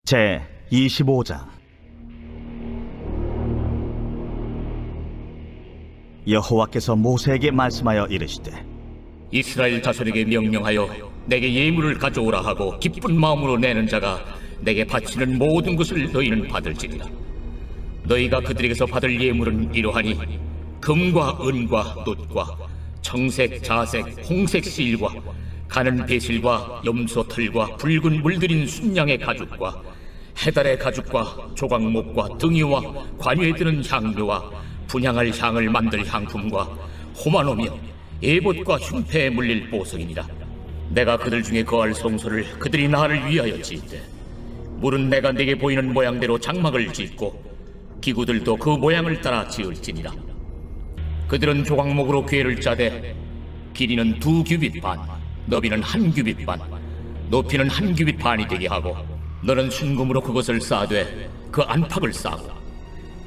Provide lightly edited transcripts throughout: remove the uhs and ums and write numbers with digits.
제 25장. 여호와께서 모세에게 말씀하여 이르시되, 이스라엘 자손에게 명령하여 내게 예물을 가져오라 하고 기쁜 마음으로 내는 자가 내게 바치는 모든 것을 너희는 받을지니라. 너희가 그들에게서 받을 예물은 이러하니 금과 은과 놋과 청색, 자색, 홍색 실과 가는 배실과 염소 털과 붉은 물들인 순양의 가죽과 해달의 가죽과 조각목과 등이와 관유에 드는 향료와 분향할 향을 만들 향품과 호마노며 에봇과 흉패에 물릴 보석이니라. 내가 그들 중에 거할 성소를 그들이 나를 위하여 짓되 물은 내가 내게 보이는 모양대로 장막을 짓고 기구들도 그 모양을 따라 지을지니라. 그들은 조각목으로 궤를 짜되 길이는 2규빗 반, 너비는 1규빗 반, 높이는 1규빗 반이 되게 하고 너는 순금으로 그것을 쌓되 그 안팎을 쌓고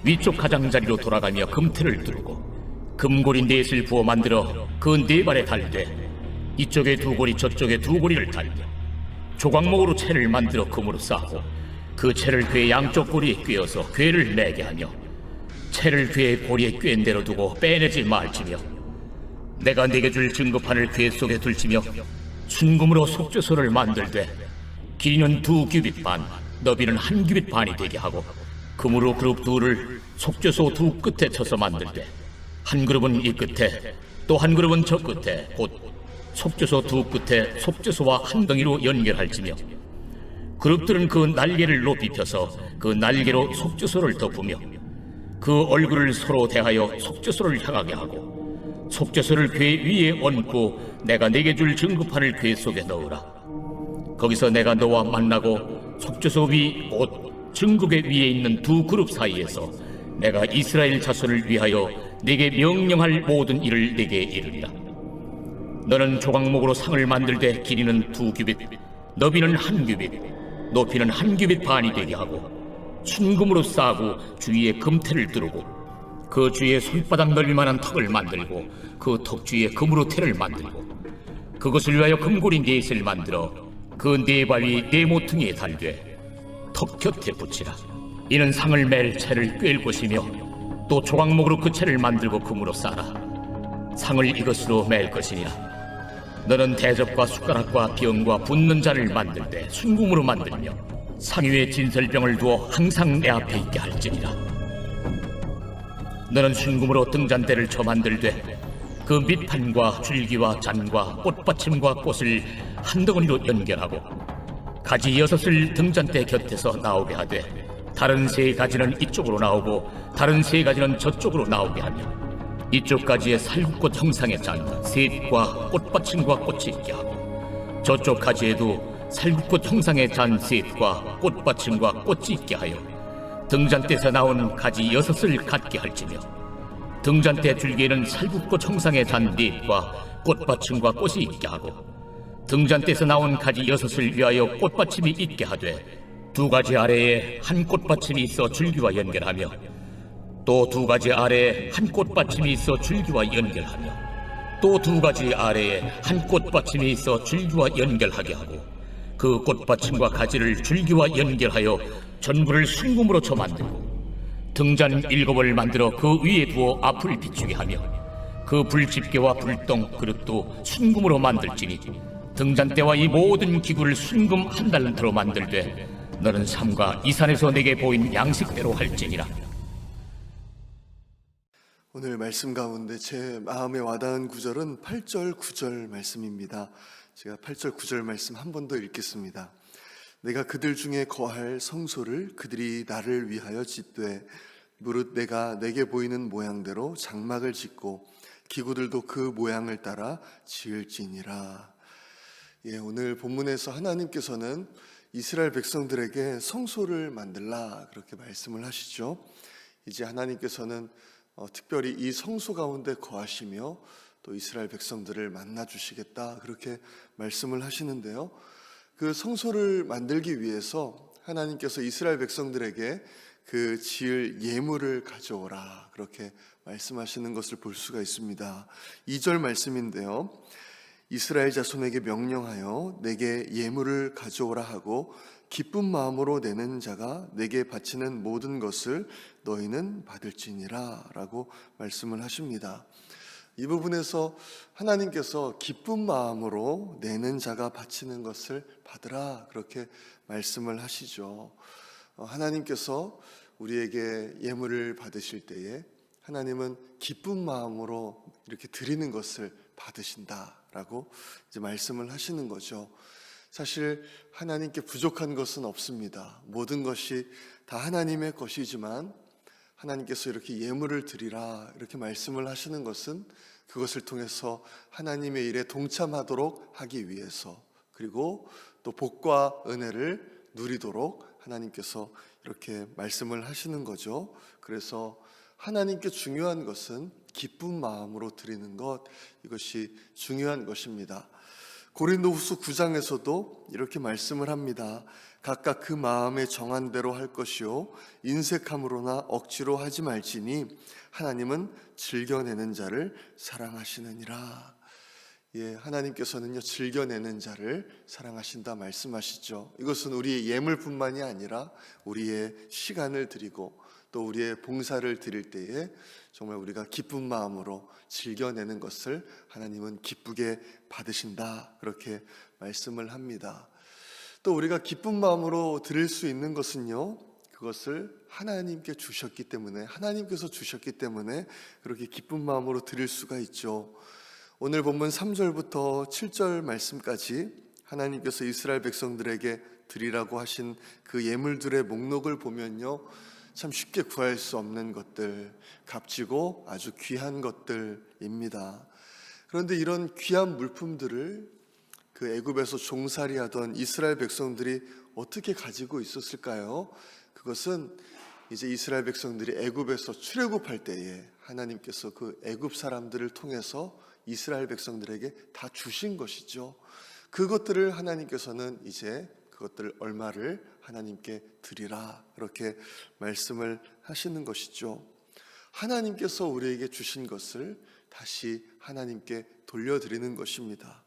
위쪽 가장자리로 돌아가며 금태를 두르고 금고리 넷을 부어 만들어 그 네 발에 달되 이쪽에 2고리 저쪽에 2고리를 달며 조각목으로 채를 만들어 금으로 쌓고 그 채를 궤 양쪽 고리에 꿰어서 궤를 매게 하며 채를 궤의 고리에 꿰인 대로 두고 빼내지 말지며 내가 네게 줄 증거판을 궤 속에 둘지며 순금으로 속죄소를 만들되 길이는 2규빗 반, 너비는 1규빗 반이 되게 하고 금으로 그룹 둘을 속죄소 두 끝에 쳐서 만들되 한 그룹은 이 끝에 또 한 그룹은 저 끝에 곧 속죄소 두 끝에 속죄소와 한 덩이로 연결할지며 그룹들은 그 날개를 높이 펴서 그 날개로 속죄소를 덮으며 그 얼굴을 서로 대하여 속죄소를 향하게 하고 속죄소를 궤 위에 얹고 내가 네게 줄 증거판을 궤 속에 넣으라. 거기서 내가 너와 만나고 속죄소 위 곧 증거궤 위에 있는 두 그룹 사이에서 내가 이스라엘 자손을 위하여 네게 명령할 모든 일을 네게 이르리라. 너는 조각목으로 상을 만들되 길이는 2규빗, 너비는 1규빗, 높이는 1규빗 반이 되게 하고 순금으로 싸고 주위에 금태를 두르고 그 주위에 손바닥 넓이만한 턱을 만들고 그 턱 주위에 금으로 태를 만들고 그것을 위하여 금고리 넷을 만들어 그 네 바위 네 모퉁이에 달되 턱 곁에 붙이라. 이는 상을 맬 채를 꿰일 것이며 또 조각목으로 그 채를 만들고 금으로 싸라. 상을 이것으로 맬 것이니라. 너는 대접과 숟가락과 병과 붓는 잔을 만들되 순금으로 만들며 상 위에 진설병을 두어 항상 내 앞에 있게 할지니라. 너는 순금으로 등잔대를 쳐 만들되 그 밑판과 줄기와 잔과 꽃받침과 꽃을 한 덩어리로 연결하고 가지 6을 등잔대 곁에서 나오게 하되 다른 3가지는 이쪽으로 나오고 다른 3가지는 저쪽으로 나오게 하며 이쪽 가지에 살구꽃 형상의 잔 셋과 꽃받침과 꽃이 있게 하고 저쪽 가지에도 살구꽃 형상의 잔 셋과 꽃받침과 꽃이 있게 하여 등잔대에서 나온 가지 6을 갖게 할지며 등잔대 줄기에는 살구꽃 형상의 잔 넷과 꽃받침과 꽃이 있게 하고 등잔대에서 나온 가지 6을 위하여 꽃받침이 있게 하되 2가지 아래에 한 꽃받침이 있어 줄기와 연결하며 또 2가지 아래에 한 꽃받침이 있어 줄기와 연결하며 또 2가지 아래에 한 꽃받침이 있어 줄기와 연결하게 하고 그 꽃받침과 가지를 줄기와 연결하여 전부를 순금으로 쳐 만들고 등잔 7을 만들어 그 위에 두어 앞을 비추게 하며 그 불집게와 불똥 그릇도 순금으로 만들지니 등잔대와 이 모든 기구를 순금 1달란트로 만들되 너는 삼가 이 산에서 내게 보인 양식대로 할지니라. 오늘 말씀 가운데 제 마음에 와닿은 구절은 8절 9절 말씀입니다. 제가 8절 9절 말씀 한 번 더 읽겠습니다. 내가 그들 중에 거할 성소를 그들이 나를 위하여 짓되 무릇 내가 내게 보이는 모양대로 장막을 짓고 기구들도 그 모양을 따라 지을지니라. 오늘 본문에서 하나님께서는 이스라엘 백성들에게 성소를 만들라 그렇게 말씀을 하시죠. 이제 하나님께서는 특별히 이 성소 가운데 거하시며 또 이스라엘 백성들을 만나 주시겠다 그렇게 말씀을 하시는데요. 그 성소를 만들기 위해서 하나님께서 이스라엘 백성들에게 그 지을 예물을 가져오라 그렇게 말씀하시는 것을 볼 수가 있습니다. 2절 말씀인데요. 이스라엘 자손에게 명령하여 내게 예물을 가져오라 하고 기쁜 마음으로 내는 자가 내게 바치는 모든 것을 너희는 받을지니라 라고 말씀을 하십니다. 이 부분에서 하나님께서 기쁜 마음으로 내는 자가 바치는 것을 받으라 그렇게 말씀을 하시죠. 하나님께서 우리에게 예물을 받으실 때에 하나님은 기쁜 마음으로 이렇게 드리는 것을 받으신다라고 이제 말씀을 하시는 거죠. 사실 하나님께 부족한 것은 없습니다. 모든 것이 다 하나님의 것이지만 하나님께서 이렇게 예물을 드리라 이렇게 말씀을 하시는 것은 그것을 통해서 하나님의 일에 동참하도록 하기 위해서, 그리고 또 복과 은혜를 누리도록 하나님께서 이렇게 말씀을 하시는 거죠. 그래서 하나님께 중요한 것은 기쁜 마음으로 드리는 것, 이것이 중요한 것입니다. 고린도후서 9장에서도 이렇게 말씀을 합니다. 각각 그 마음에 정한 대로 할 것이요 인색함으로나 억지로 하지 말지니 하나님은 즐겨내는 자를 사랑하시느니라. 하나님께서는요 즐겨내는 자를 사랑하신다 말씀하시죠. 이것은 우리의 예물뿐만이 아니라 우리의 시간을 드리고 또 우리의 봉사를 드릴 때에 정말 우리가 기쁜 마음으로 즐겨내는 것을 하나님은 기쁘게 받으신다 그렇게 말씀을 합니다. 또 우리가 기쁜 마음으로 드릴 수 있는 것은요, 그것을 하나님께 주셨기 때문에, 하나님께서 주셨기 때문에 그렇게 기쁜 마음으로 드릴 수가 있죠. 오늘 본문 3절부터 7절 말씀까지 하나님께서 이스라엘 백성들에게 드리라고 하신 그 예물들의 목록을 보면요, 참 쉽게 구할 수 없는 것들, 값지고 아주 귀한 것들입니다. 그런데 이런 귀한 물품들을 그 애굽에서 종살이하던 이스라엘 백성들이 어떻게 가지고 있었을까요? 그것은 이제 이스라엘 백성들이 애굽에서 출애굽할 때에 하나님께서 그 애굽 사람들을 통해서 이스라엘 백성들에게 다 주신 것이죠. 그것들을 하나님께서는 이제 그것들 얼마를 하나님께 드리라 그렇게 말씀을 하시는 것이죠. 하나님께서 우리에게 주신 것을 다시 하나님께 돌려드리는 것입니다.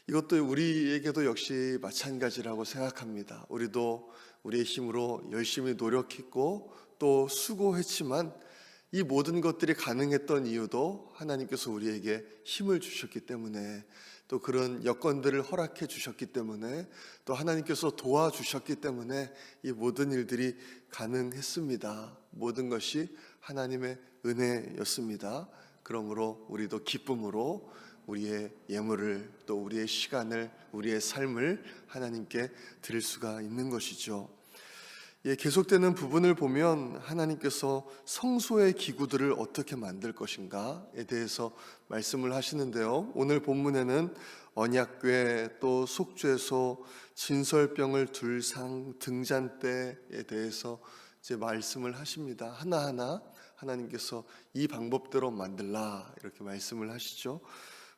이것도 우리에게도 역시 마찬가지라고 생각합니다. 우리도 우리의 힘으로 열심히 노력했고 또 수고했지만 이 모든 것들이 가능했던 이유도 하나님께서 우리에게 힘을 주셨기 때문에, 또 그런 여건들을 허락해 주셨기 때문에, 또 하나님께서 도와주셨기 때문에 이 모든 일들이 가능했습니다. 모든 것이 하나님의 은혜였습니다. 그러므로 우리도 기쁨으로 우리의 예물을, 또 우리의 시간을, 우리의 삶을 하나님께 드릴 수가 있는 것이죠. 계속되는 부분을 보면 하나님께서 성소의 기구들을 어떻게 만들 것인가에 대해서 말씀을 하시는데요, 오늘 본문에는 언약궤, 또 속죄소, 진설병을 둘 상, 등잔대에 대해서 이제 말씀을 하십니다. 하나하나 하나님께서 이 방법대로 만들라 이렇게 말씀을 하시죠.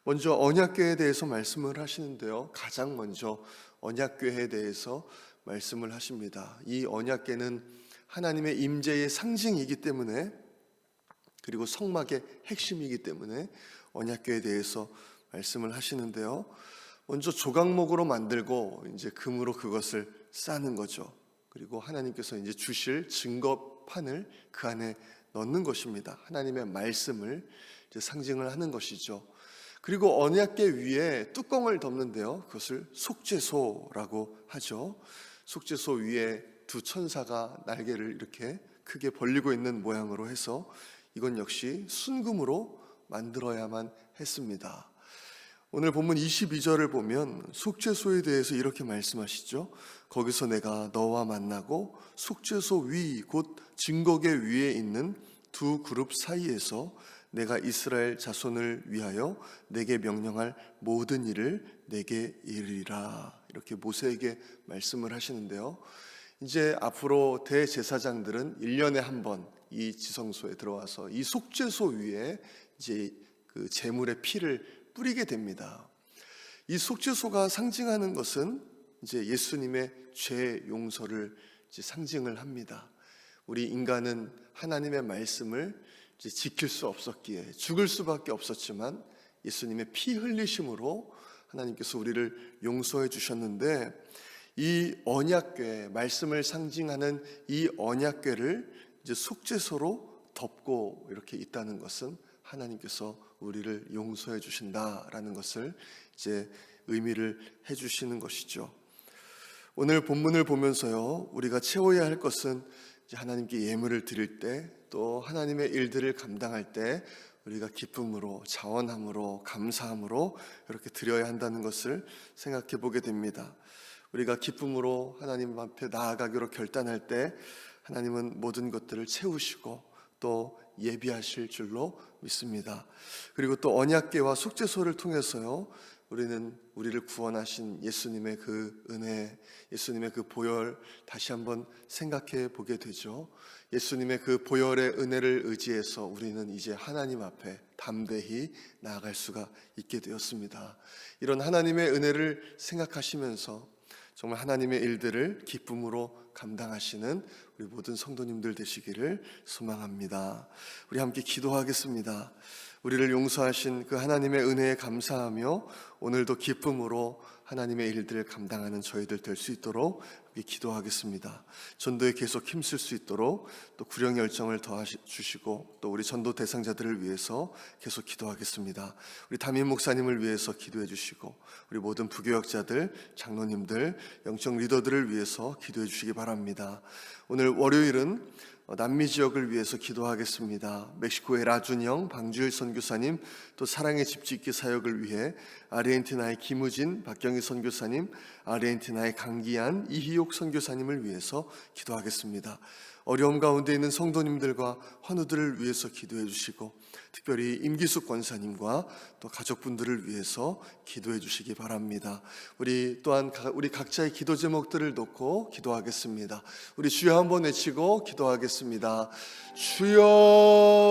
먼저 언약궤에 대해서 말씀을 하시는데요, 가장 먼저 언약궤에 대해서 말씀을 하십니다. 이 언약궤는 하나님의 임재의 상징이기 때문에, 그리고 성막의 핵심이기 때문에 언약궤에 대해서 말씀을 하시는데요, 먼저 조각목으로 만들고 이제 금으로 그것을 싸는 거죠. 그리고 하나님께서 이제 주실 증거판을 그 안에 넣는 것입니다. 하나님의 말씀을 이제 상징을 하는 것이죠. 그리고 언약궤 위에 뚜껑을 덮는데요, 그것을 속죄소라고 하죠. 속죄소 위에 두 천사가 날개를 이렇게 크게 벌리고 있는 모양으로 해서 이건 역시 순금으로 만들어야만 했습니다. 오늘 본문 22절을 보면 속죄소에 대해서 이렇게 말씀하시죠. 거기서 내가 너와 만나고 속죄소 위 곧 증거궤 위에 있는 두 그룹 사이에서 내가 이스라엘 자손을 위하여 내게 명령할 모든 일을 내게 이르리라 이렇게 모세에게 말씀을 하시는데요, 이제 앞으로 대제사장들은 1년에 한 번 이 지성소에 들어와서 이 속죄소 위에 이제 그 제물의 피를 뿌리게 됩니다. 이 속죄소가 상징하는 것은 이제 예수님의 죄 용서를 이제 상징을 합니다. 우리 인간은 하나님의 말씀을 이제 지킬 수 없었기에 죽을 수밖에 없었지만 예수님의 피 흘리심으로 하나님께서 우리를 용서해 주셨는데, 이 언약궤, 말씀을 상징하는 이 언약궤를 이제 속죄소로 덮고 이렇게 있다는 것은 하나님께서 우리를 용서해 주신다라는 것을 이제 의미를 해 주시는 것이죠. 오늘 본문을 보면서요, 우리가 채워야 할 것은 이제 하나님께 예물을 드릴 때, 또 하나님의 일들을 감당할 때 우리가 기쁨으로, 자원함으로, 감사함으로 이렇게 드려야 한다는 것을 생각해 보게 됩니다. 우리가 기쁨으로 하나님 앞에 나아가기로 결단할 때 하나님은 모든 것들을 채우시고 또 예비하실 줄로 믿습니다. 그리고 또 언약궤와 속죄소를 통해서요, 우리는 우리를 구원하신 예수님의 그 은혜, 예수님의 그 보혈 다시 한번 생각해 보게 되죠. 예수님의 그 보혈의 은혜를 의지해서 우리는 이제 하나님 앞에 담대히 나아갈 수가 있게 되었습니다. 이런 하나님의 은혜를 생각하시면서 정말 하나님의 일들을 기쁨으로 감당하시는 우리 모든 성도님들 되시기를 소망합니다. 우리 함께 기도하겠습니다. 우리를 용서하신 그 하나님의 은혜에 감사하며 오늘도 기쁨으로 하나님의 일들을 감당하는 저희들 될 수 있도록 기도하겠습니다. 전도에 계속 힘쓸 수 있도록 또 구령 열정을 더주시고 또 우리 전도 대상자들을 위해서 계속 기도하겠습니다. 우리 담임 목사님을 위해서 기도해 주시고 우리 모든 부교역자들, 장로님들, 영적 리더들을 위해서 기도해 주시기 바랍니다. 오늘 월요일은 남미 지역을 위해서 기도하겠습니다. 멕시코의 라준영, 방주일 선교사님, 또 사랑의 집짓기 사역을 위해 아르헨티나의 김우진, 박경희 선교사님, 아르헨티나의 강기안, 이희옥 선교사님을 위해서 기도하겠습니다. 어려움 가운데 있는 성도님들과 환우들을 위해서 기도해 주시고 특별히 임기숙 권사님과 또 가족분들을 위해서 기도해 주시기 바랍니다. 우리 또한 우리 각자의 기도 제목들을 놓고 기도하겠습니다. 우리 주여 한번 외치고 기도하겠습니다. 주여